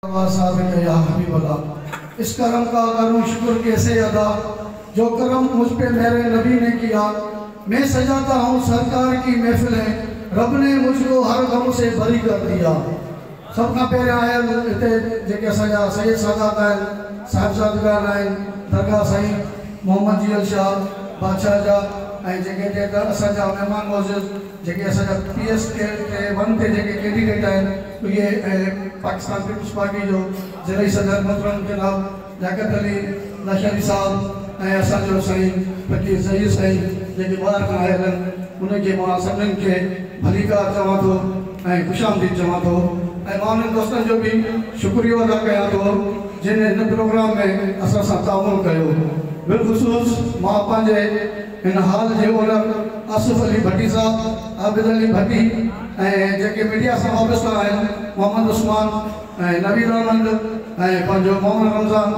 या हबीब अल्लाह, इस करम का करूँ शुक्र कैसे अदा जो करम मुझ पे मेरे नबी ने किया। मैं सजाता हूँ सरकार की महफिलें, रब ने मुझको हर गम से बरी कर दिया। सबका पहिरियां आयल हिते जेके असांजा सैयद सादात आहिनि, साहिबजादगान आहिनि, दरगाह साईं मोहम्मद जी शाह बादशाह जा ऐं जेके असांजा महिमान मौजूद जेके असांजा PS के 1 ते जेके कैंडिडेट आहिनि उहे पाकिस्तान पीपल्स पार्टी जो ज़िले सदर मोहतरम जनाब लियाकत अली लाशानी साहब ऐं असांजो साईं फ़कीर सईद साईं जेके ॿाहिरि खां आयल आहिनि उनखे मां सभिनीनि खे भलीकार चवां थो ऐं ख़ुशामदीद चवां थो ऐं मां उन्हनि दोस्तनि जो बि शुक्रियो अदा कयां थो जिन हिन प्रोग्राम में असां सां ताउन कयो। बिलख़ुसूस मां पंहिंजे हिन हाल जे ओनर आसिफ अली भट्टी साहब, आबिद अली भट्टी ऐं जेके मीडिया सां वाबस्ता आहिनि मोहम्मद उस्मान ऐं नवीद अहमद ऐं पंहिंजो मोहम्मद रमज़ान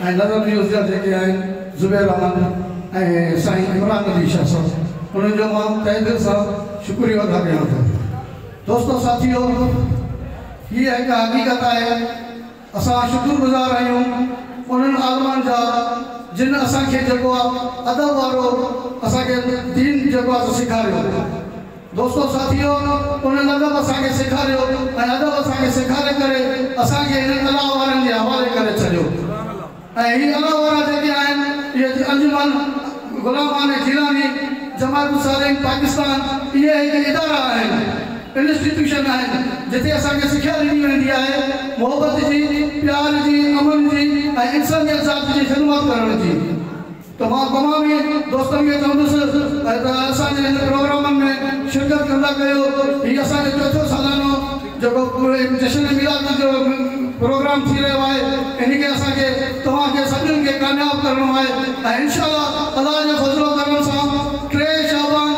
ऐं नज़र न्यूज़ जा जेके आहिनि ज़ुबैर अहमद ऐं साईं इमरान अली शाह साहब, उन्हनि जो मां तहे दिलि सां शुक्रियो अदा कयां थो। दोस्तो साथियो, हीअ हिकु हक़ीक़त आहे, असां शुक्रगुज़ार आहियूं उन्हनि आलमनि जा जिन असांखे जेको आहे अदब वारो असांखे दीन जेको आहे सेखारियो। दोस्तो साथियो, उन्हनि अदब असांखे सेखारियो ऐं अदब असांखे सेखारे करे असांखे हिन अलाह वारनि जे हवाले करे छॾियो। ऐं हीअ अलाह वारा जेके आहिनि इहे अंजुमन गुलामान जिलानी जमात सालिम पाकिस्तान, इहे हिकु इदारा आहिनि, इंस्टीट्यूशन आहिनि जिते असांखे सिख्या ॾिनी वेंदी आहे मोहबत जी, प्यार जी, अमन जी ऐं इंसानियत ज़ात जी ख़िदमत करण जी। तो मां तमामु दोस्तनि खे चवंदुसि त असांजे हिन प्रोग्रामनि में शिरकत कंदा कयो। हीअ असांजो चौथो सालानो जेको जश्न मिलाद जो प्रोग्राम थी रहियो आहे, इनखे असांखे तव्हांखे सभिनीनि खे कामयाबु करिणो आहे ऐं इंशाअल्लाह अल्लाह जो फज़लो करण सां 3 शाबान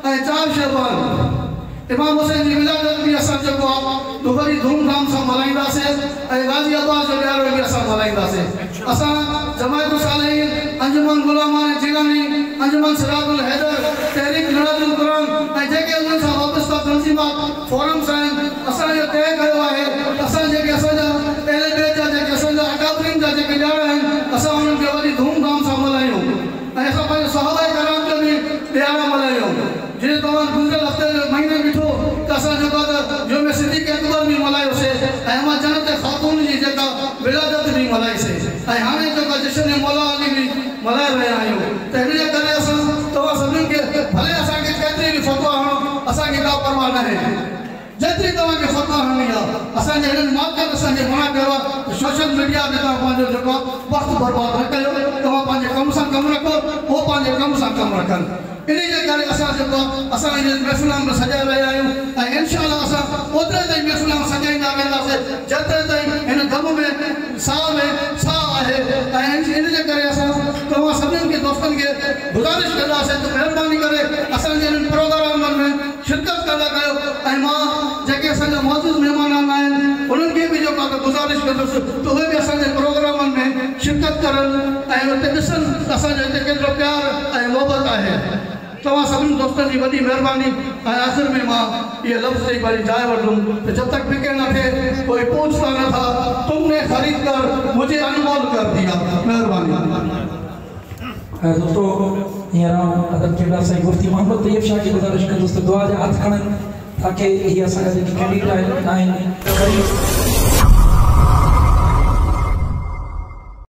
ऐं 4 शाबान इमाम हुसैन जी विलादत बि असां जेको आहे तो वरी धूमधाम सां मल्हाईंदासीं ऐं गाज़ी अब्बास जो ॾियारो बि असां मल्हाईंदासीं। असां जमायत सालिहीन, अंजुमन गुलामान जिलानी, अंजुमन सिराजुल हैदर, तहरीक नराजुल कुरान ऐं जेके उन्हनि सां वाबस्ता तंज़ीमात फोरम्स आहिनि, असां इहो तय कयो आहे असां जेके असांजा अहले बैत जा जेके असांजा अकाबरीन जा जेके ॾियार आहिनि असां उन्हनि खे वरी धूमधाम सां मल्हायूं ऐं असां पंहिंजे सहाबाए कराम जो बि ॾियारा मल्हायूं। जीअं तव्हां गुज़िरियल हफ़्ते महीने ॾिठो त असां जेको आहे जो में सिद्दीक़ अकबर बि मल्हायोसीं ऐं अमा जन्नत ख़ातून जी जेका विलादत बि मल्हाईसीं ऐं हाणे जेका जश्न मौला अली बि मल्हाए रहिया आहियूं। त हिन जे करे असां तव्हां सभिनीनि खे भले असांखे केतिरी बि फ़तवा हणो, असांखे का परवाह न आहे, जेतिरी तव्हांखे फ़तवा हणणी आहे। असांजे हिननि माउक़नि असांखे मना कयो आहे सोशल मीडिया ते तव्हां पंहिंजो जेको आहे वक़्तु बर्बाद न कयो, तव्हां पंहिंजे कम सां कमु रखो, उहो पंहिंजे कम सां कमु रखनि। इन जे करे असां जेको असां हिन महफ़िलुनि में सजाए रहिया आहियूं ऐं इंशाअल्लाह असां ओतिरे ताईं महफ़िलूं सजाईंदा वेंदासीं जेतिरे ताईं हिन दम में साह आहे। ऐं इन जे करे असां तव्हां सभिनीनि खे दोस्तनि खे गुज़ारिश कंदासीं त महिरबानी करे असांजे हिननि प्रोग्रामनि में शिरकत कंदा कयो ऐं मां जेके असांजा मौजूदु महिमान आहिनि उन्हनि खे बि जेको आहे गुज़ारिश कंदुसि त उहे बि असांजे प्रोग्रामनि में शिरकत करनि ऐं उते ॾिसनि असांजो हिते केतिरो प्यार ऐं मोहबत आहे। तव्हां सभिनी दोस्तनि जी वॾी महिरबानी ऐं आख़िर में मां इहे लफ़्ज़ चई वरी जाइ वठुमि त जब तक फिक्र न थिए कोई पूछता न था, तुमने खरीद कर मुझे अनमोल कर दिया। महिरबानी। दोस्तों हींअर अदब केवड़ा साईं मुफ्ती मोहम्मद तैयब शाह की गुज़ारिश कंदुसि त दुआ जा हथ खणनि ताकी इहे असांजा जेके कैंडिडेट आहिनि